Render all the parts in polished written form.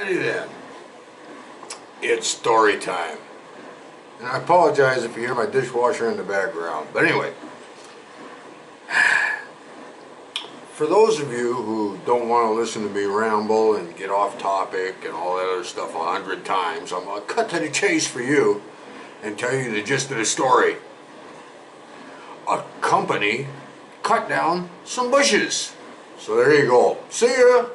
Alrighty then, it's story time. And I apologize if you hear my dishwasher in the background. But anyway, for those of you who don't want to listen to me ramble and get off topic and all that other stuff 100 times, I'm going to cut to the chase for you and tell you the gist of the story. A company cut down some bushes. So there you go. See ya!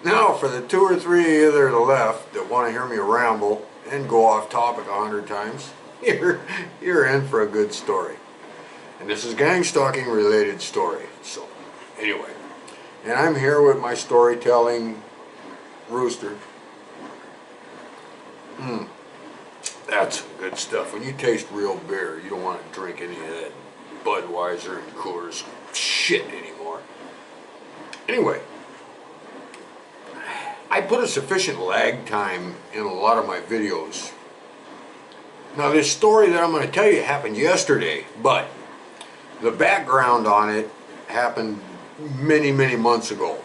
Now for the 2 or 3 of you there to the left that want to hear me ramble and go off topic 100 times, you're in for a good story. And this is gang stalking related story. So anyway, and I'm here with my storytelling rooster. That's some good stuff. When you taste real beer, you don't want to drink any of that Budweiser and Coors shit anymore. Anyway, I put a sufficient lag time in a lot of my videos. Now this story that I'm going to tell you happened yesterday, but the background on it happened many months ago.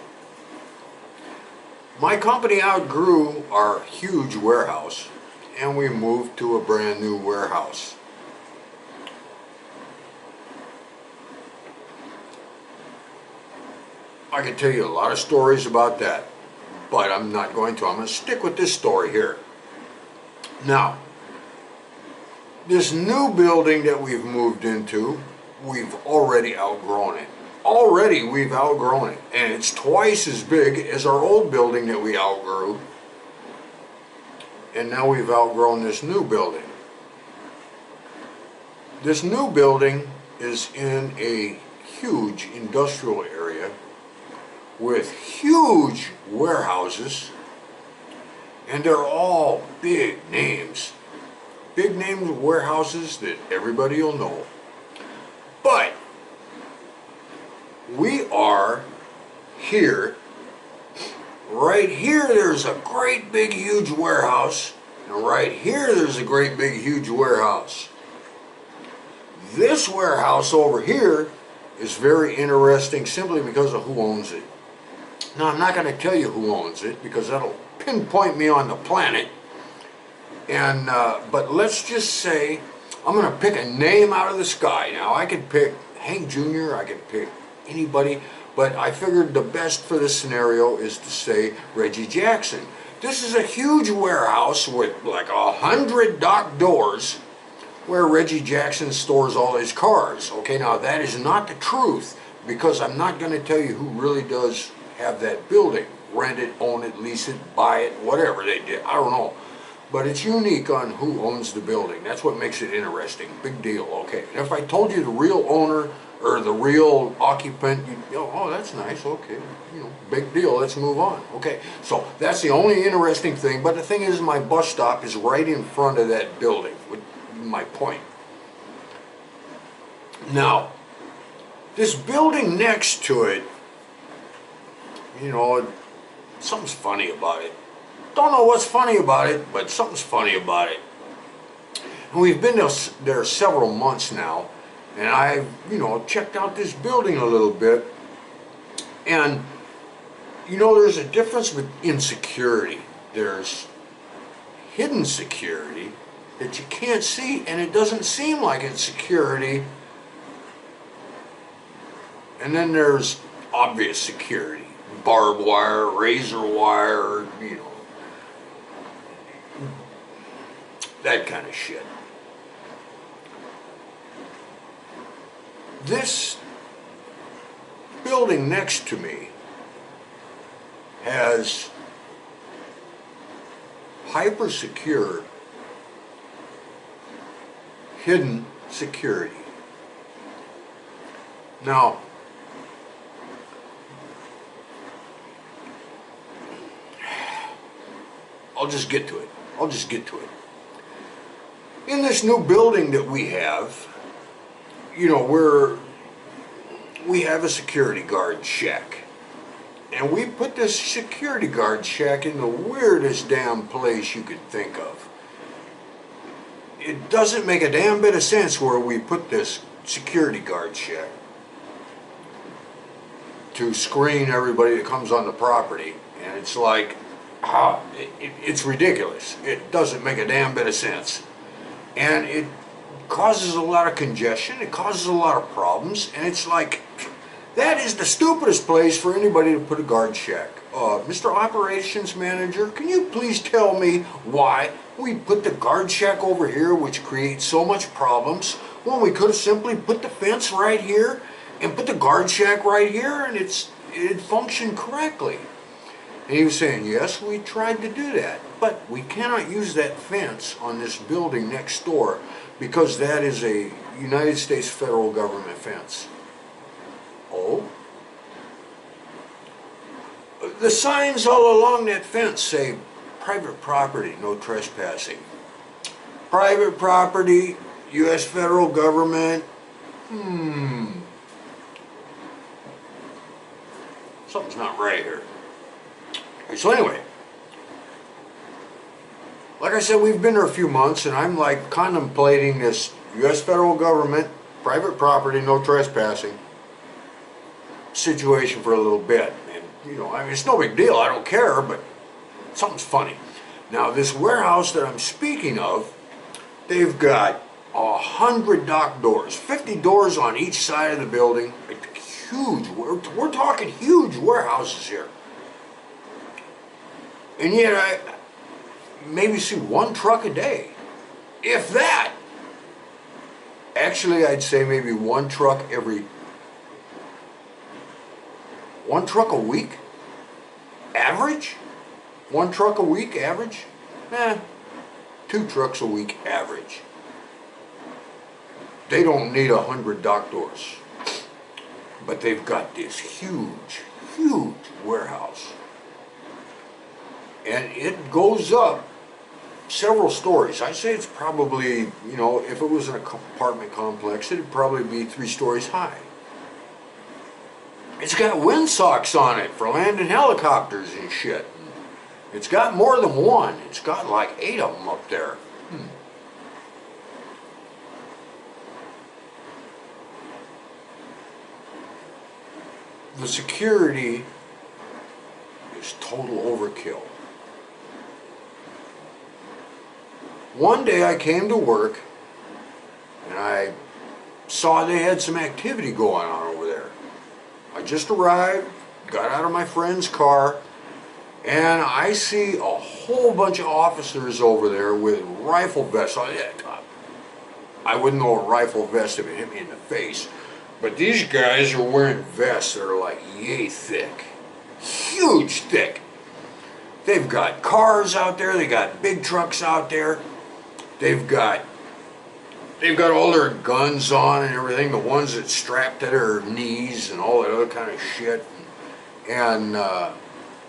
My company outgrew our huge warehouse and we moved to a brand new warehouse. I could tell you a lot of stories about that, but I'm not going to. I'm going to stick with this story here. Now, this new building that we've moved into, we've already outgrown it. Already we've outgrown it. And it's twice as big as our old building that we outgrew. And now we've outgrown this new building. This new building is in a huge industrial area with huge warehouses, and they're all big names warehouses that everybody will know. But we are here, right here there's a great big huge warehouse, and right here there's a great big huge warehouse. This warehouse over here is very interesting simply because of who owns it. Now, I'm not going to tell you who owns it because that'll pinpoint me on the planet. And but let's just say I'm going to pick a name out of the sky. Now, I could pick Hank Jr., I could pick anybody, but I figured the best for this scenario is to say Reggie Jackson. This is a huge warehouse with like 100 dock doors where Reggie Jackson stores all his cars. Okay, now that is not the truth because I'm not going to tell you who really does have that building. Rent it, own it, lease it, buy it, whatever they did. I don't know. But it's unique on who owns the building. That's what makes it interesting. Big deal, okay. And if I told you the real owner or the real occupant, you'd go, oh, that's nice, okay. You know, big deal, let's move on. Okay, so that's the only interesting thing. But the thing is, my bus stop is right in front of that building, with my point. Now, this building next to it, you know, something's funny about it. Don't know what's funny about it, but something's funny about it. And we've been there several months now, and I've, you know, checked out this building a little bit. And, you know, there's a difference in security. There's hidden security that you can't see, and it doesn't seem like it's security. And then there's obvious security. Barbed wire, razor wire, you know, that kind of shit. This building next to me has hyper secure hidden security. Now, I'll just get to it. In this new building that we have, you know, we have a security guard shack. And we put this security guard shack in the weirdest damn place you could think of. It doesn't make a damn bit of sense where we put this security guard shack. to screen everybody that comes on the property, And it's like, it's ridiculous. It doesn't make a damn bit of sense. And it causes a lot of congestion, it causes a lot of problems, and it's like, that is the stupidest place for anybody to put a guard shack. Mr. Operations Manager, can you please tell me why we put the guard shack over here, which creates so much problems, when we could have simply put the fence right here and put the guard shack right here, and it functioned correctly. And he was saying, yes, we tried to do that, but we cannot use that fence on this building next door because that is a United States federal government fence. Oh? The signs all along that fence say, private property, no trespassing. Private property, U.S. federal government. Something's not right here. So anyway, like I said, we've been there a few months, and I'm like contemplating this U.S. federal government, private property, no trespassing situation for a little bit. And, you know, I mean, it's no big deal, I don't care, but something's funny. Now, this warehouse that I'm speaking of, they've got 100 dock doors, 50 doors on each side of the building. Huge, we're talking huge warehouses here. And yet I maybe see one truck a day, if that. Actually, I'd say maybe one truck a week, average? One truck a week, average? 2 trucks a week, average. They don't need 100 dock doors, but they've got this huge, huge warehouse. And it goes up several stories. I say it's probably, you know, if it was an apartment complex, it'd probably be 3 stories high. It's got windsocks on it for landing helicopters and shit. It's got more than one. It's got like 8 of them up there. The security is total overkill. One day I came to work and I saw they had some activity going on over there. I just arrived, got out of my friend's car, and I see a whole bunch of officers over there with rifle vests on. I wouldn't know a rifle vest if it hit me in the face, but these guys are wearing vests that are like yay thick, huge thick. They've got cars out there, they got big trucks out there. They've got all their guns on and everything, the ones that strapped to their knees and all that other kind of shit. And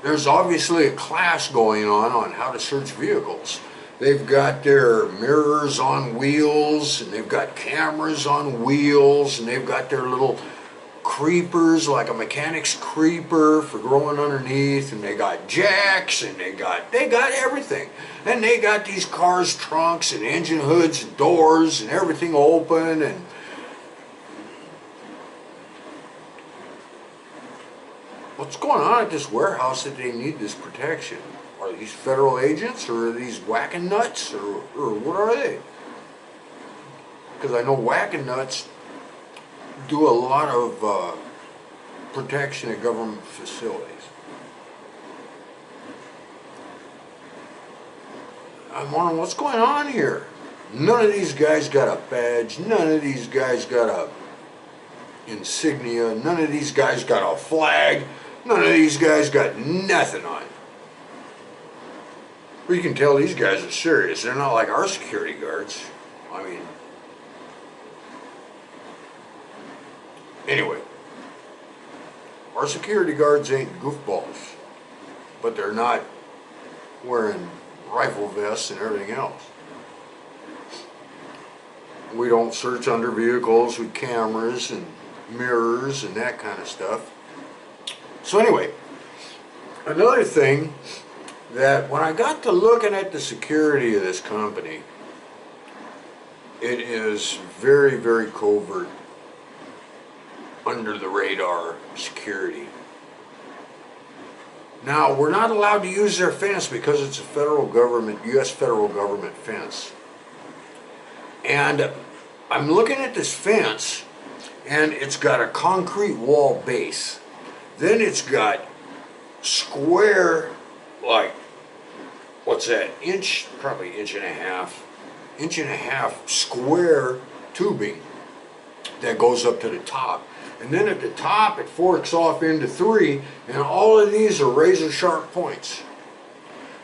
there's obviously a class going on how to search vehicles. They've got their mirrors on wheels, and they've got cameras on wheels, and they've got their little creepers, like a mechanic's creeper for growing underneath, and they got jacks, and they got everything. And they got these cars' trunks and engine hoods and doors and everything open. And what's going on at this warehouse that they need this protection? Are these federal agents, or are these whacking nuts, or what are they? Because I know whacking nuts do a lot of protection at government facilities. I'm wondering what's going on here. None of these guys got a badge. None of these guys got a insignia. None of these guys got a flag. None of these guys got nothing on. But you can tell these guys are serious. They're not like our security guards. I mean, anyway, our security guards ain't goofballs, but they're not wearing rifle vests and everything else. We don't search under vehicles with cameras and mirrors and that kind of stuff. So anyway, another thing that when I got to looking at the security of this company, it is very, very covert, under the radar security. Now, we're not allowed to use their fence because it's a federal government, U.S. federal government fence. And I'm looking at this fence, and it's got a concrete wall base. Then it's got square, like, what's that, probably inch and a half square tubing that goes up to the top. And then at the top it forks off into 3, and all of these are razor sharp points.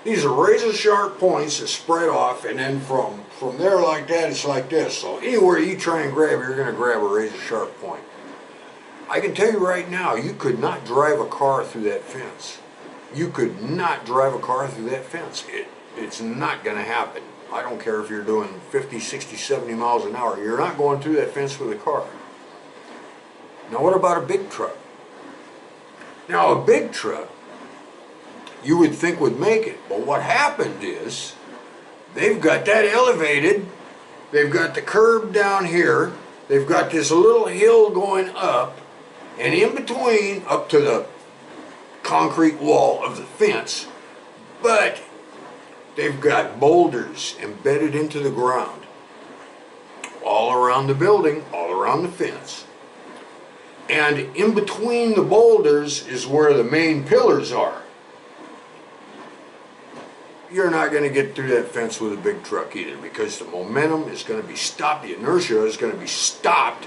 These are razor sharp points that spread off, and then from there like that, it's like this. So anywhere you try and grab, you're going to grab a razor sharp point. I can tell you right now, you could not drive a car through that fence. You could not drive a car through that fence. It's not going to happen. I don't care if you're doing 50, 60, 70 miles an hour. You're not going through that fence with a car. Now what about a big truck? Now a big truck, you would think would make it. But what happened is, they've got that elevated, they've got the curb down here, they've got this little hill going up, and in between, up to the concrete wall of the fence, but they've got boulders embedded into the ground, all around the building, all around the fence. And in between the boulders is where the main pillars are. You're not going to get through that fence with a big truck either, because the momentum is going to be stopped, the inertia is going to be stopped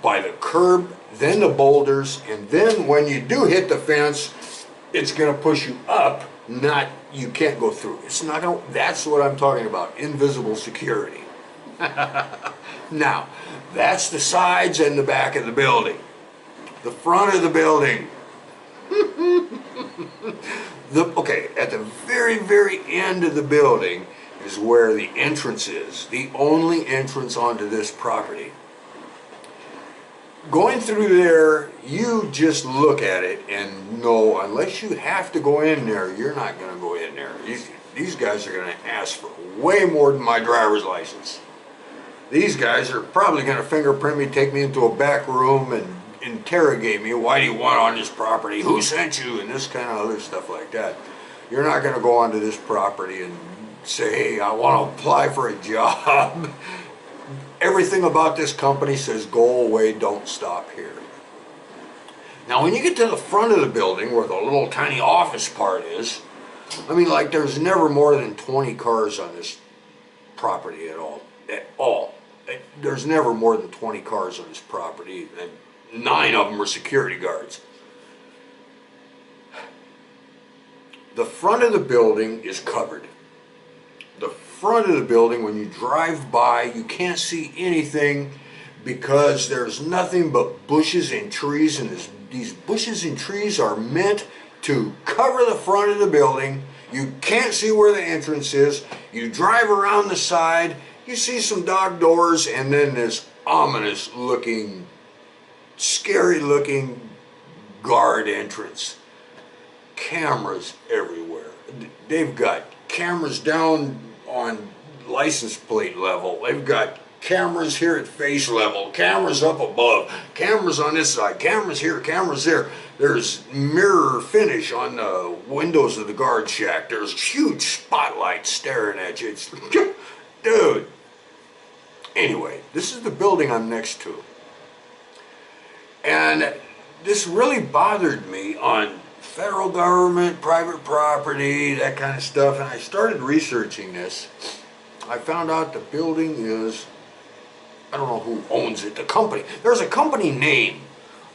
by the curb, then the boulders, and then when you do hit the fence, it's going to push you up, not, you can't go through. It's not going to, that's what I'm talking about, invisible security. Now, that's the sides and the back of the building. The front of the building. Okay, at the very, very end of the building is where the entrance is, the only entrance onto this property. Going through there, you just look at it and know, unless you have to go in there, you're not going to go in there. These guys are going to ask for way more than my driver's license. These guys are probably going to fingerprint me, take me into a back room and interrogate me. Why do you want on this property? Who sent you? And this kind of other stuff like that. You're not going to go onto this property and say, hey, I want to apply for a job. Everything about this company says go away, don't stop here. Now when you get to the front of the building where the little tiny office part is, I mean, like, there's never more than 20 cars on this property at all. There's never more than 20 cars on this property, and 9 of them are security guards. The front of the building is covered. The front of the building, when you drive by, you can't see anything because there's nothing but bushes and trees, and these bushes and trees are meant to cover the front of the building. You can't see where the entrance is. You drive around the side, you see some dog doors, and then this ominous looking, scary looking guard entrance. Cameras everywhere. They've got cameras down on license plate level. They've got cameras here at face level, cameras up above, cameras on this side, cameras here, cameras there. There's mirror finish on the windows of the guard shack. There's huge spotlights staring at you. It's, dude. Anyway, this is the building I'm next to. And this really bothered me on federal government, private property, that kind of stuff. And I started researching this. I found out the building is, I don't know who owns it, the company. There's a company name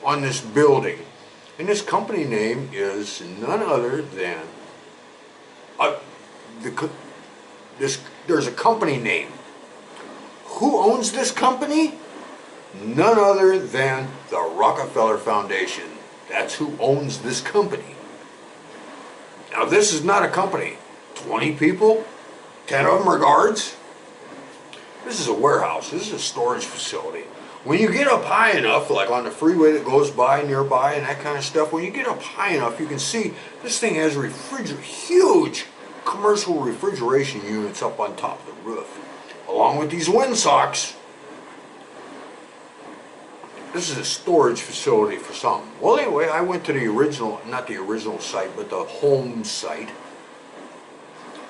on this building. And this company name is none other than, there's a company name. Who owns this company? None other than the Rockefeller Foundation. That's who owns this company. Now this is not a company. 20 people, 10 of them are guards. This is a warehouse. This is a storage facility. When you get up high enough, like on the freeway that goes by nearby and that kind of stuff, when you get up high enough, you can see this thing has huge commercial refrigeration units up on top of the roof, along with these windsocks. this is a storage facility for something. Well, anyway, I went to the original, not the original site, but the home site.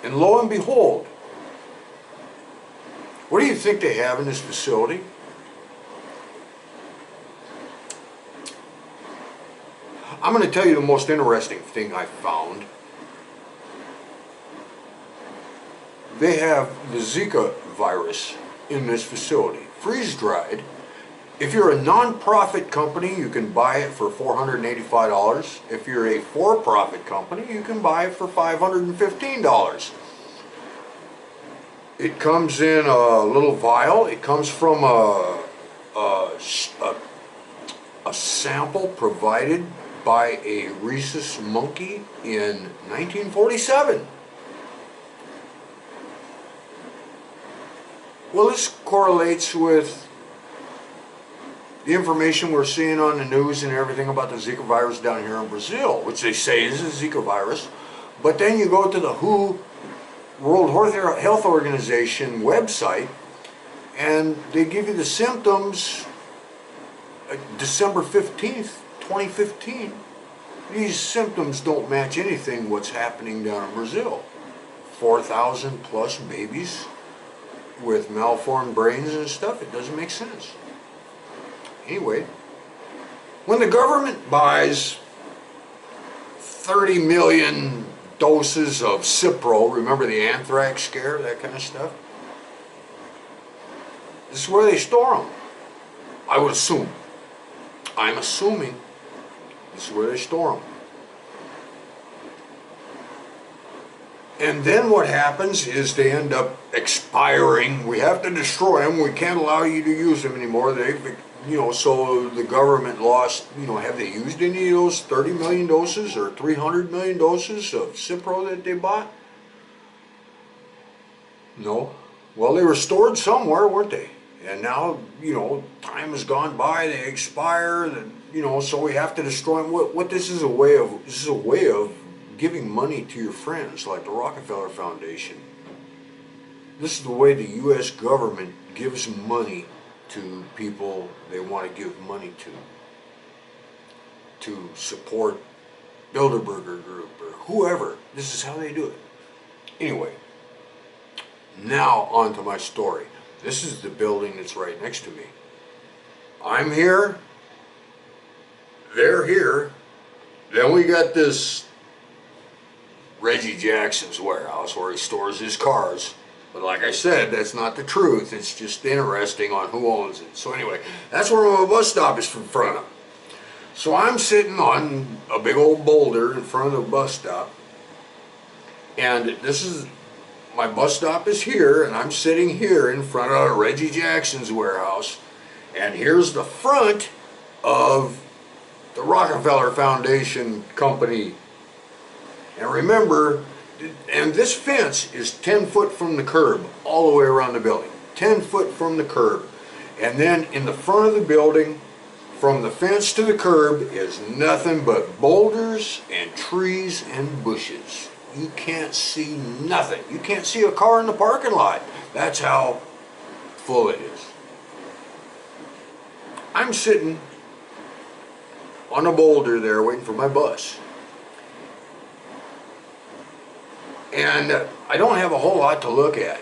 And lo and behold, what do you think they have in this facility? I'm going to tell you the most interesting thing I found. They have the Zika virus in this facility, freeze-dried. If you're a non-profit company, you can buy it for $485. If you're a for-profit company, you can buy it for $515. It comes in a little vial. It comes from a sample provided by a rhesus monkey in 1947. Well, this correlates with the information we're seeing on the news and everything about the Zika virus down here in Brazil, which they say is a Zika virus. But then you go to the WHO, World Health Organization website, and they give you the symptoms December 15th, 2015. These symptoms don't match anything what's happening down in Brazil. 4,000 plus babies with malformed brains and stuff. It doesn't make sense. Anyway, when the government buys 30 million doses of Cipro, remember the anthrax scare, that kind of stuff? This is where they store them. I would assume. I'm assuming this is where they store them. And then what happens is they end up expiring. We have to destroy them. We can't allow you to use them anymore. So the government lost, have they used any of those 30 million doses or 300 million doses of Cipro that they bought? No. Well, they were stored somewhere, weren't they? And now, time has gone by, they expire, and, so we have to destroy them. What this is a way of giving money to your friends, like the Rockefeller Foundation. This is the way the U.S. government gives money to people they want to give money to support Bilderberger Group or whoever. This is how they do it. Anyway, now on to my story. This is the building that's right next to me. I'm here, they're here, then we got this Reggie Jackson's warehouse where he stores his cars. But like I said, that's not the truth. It's just interesting on who owns it. So anyway, that's where my bus stop is in front of. So I'm sitting on a big old boulder in front of the bus stop. And this is, my bus stop is here, and I'm sitting here in front of Reggie Jackson's warehouse. And here's the front of the Rockefeller Foundation company. And remember, and this fence is 10 foot from the curb, all the way around the building. 10 foot from the curb. And then in the front of the building, from the fence to the curb, is nothing but boulders and trees and bushes. You can't see nothing. You can't see a car in the parking lot. That's how full it is. I'm sitting on a boulder there waiting for my bus. And I don't have a whole lot to look at.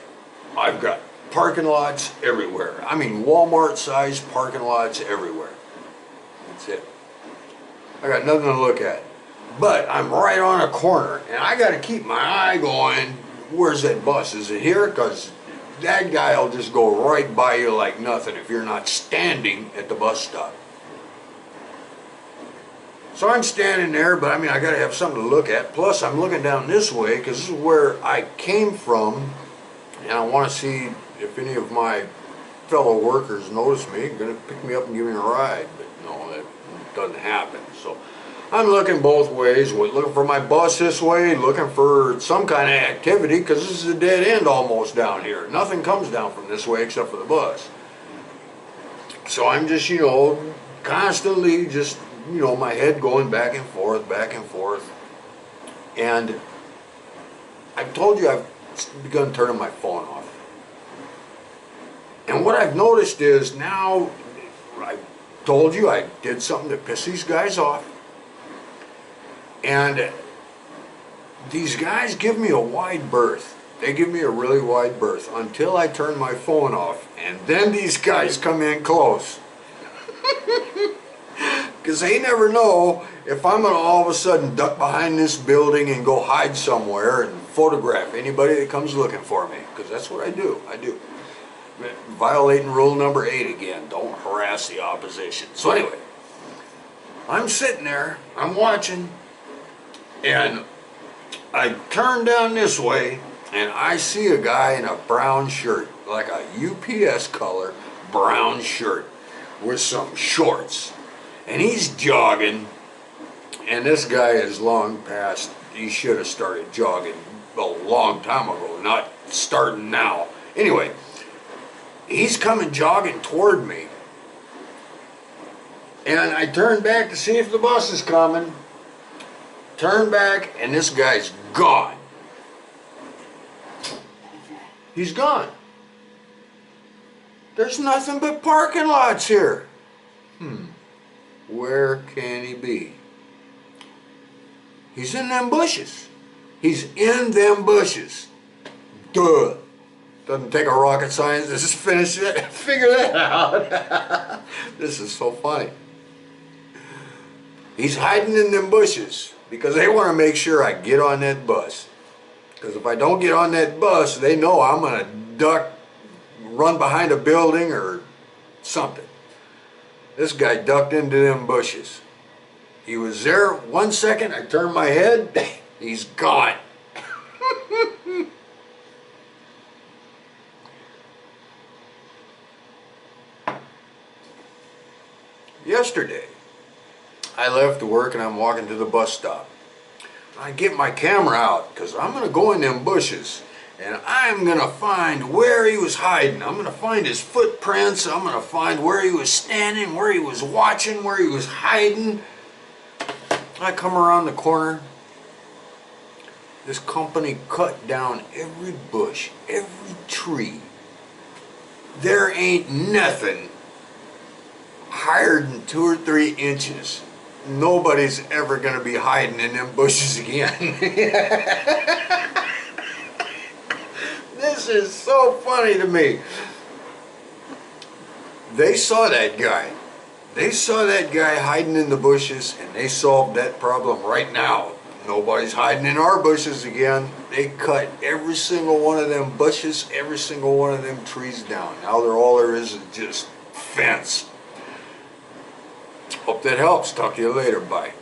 I've got parking lots everywhere. I mean, Walmart-sized parking lots everywhere. That's it. I got nothing to look at. But I'm right on a corner, and I got to keep my eye going. Where's that bus? Is it here? Because that guy will just go right by you like nothing if you're not standing at the bus stop. So I'm standing there, but I mean, I got to have something to look at. Plus, I'm looking down this way because this is where I came from, and I want to see if any of my fellow workers notice me, going to pick me up and give me a ride. But no, that doesn't happen. So I'm looking both ways, looking for my bus this way, looking for some kind of activity, because this is a dead end almost down here. Nothing comes down from this way except for the bus. So I'm just, constantly just, my head going back and forth, back and forth. And I told you I've begun turning my phone off. And what I've noticed is now, I told you I did something to piss these guys off. And these guys give me a wide berth. They give me a really wide berth until I turn my phone off. And then these guys come in close. Because they never know if I'm going to all of a sudden duck behind this building and go hide somewhere and photograph anybody that comes looking for me. Because that's what I do. Violating rule number 8 again. Don't harass the opposition. So anyway, I'm sitting there, I'm watching, and I turn down this way, and I see a guy in a brown shirt, like a UPS color brown shirt with some shorts. And he's jogging, and this guy is long past, he should have started jogging a long time ago, not starting now. Anyway, he's coming jogging toward me, and I turn back to see if the bus is coming, turn back, and this guy's gone. He's gone. There's nothing but parking lots here. Where can he be? He's in them bushes. He's in them bushes. Duh. Doesn't take a rocket science to just finish it, figure that out. This is so funny. He's hiding in them bushes because they want to make sure I get on that bus. Because if I don't get on that bus, they know I'm going to duck, run behind a building or something. This guy ducked into them bushes. He was there 1 second, I turned my head, he's gone. Yesterday, I left to work and I'm walking to the bus stop. I get my camera out because I'm going to go in them bushes and I'm going to find where he was hiding. I'm going to find his footprints. I'm going to find where he was standing, where he was watching, where he was hiding. I come around the corner. This company cut down every bush, every tree. There ain't nothing higher than 2 or 3 inches. Nobody's ever going to be hiding in them bushes again. This is so funny to me. They saw that guy. They saw that guy hiding in the bushes, and they solved that problem right now. Nobody's hiding in our bushes again. They cut every single one of them bushes, every single one of them trees down. Now all there is just fence. Hope that helps. Talk to you later. Bye.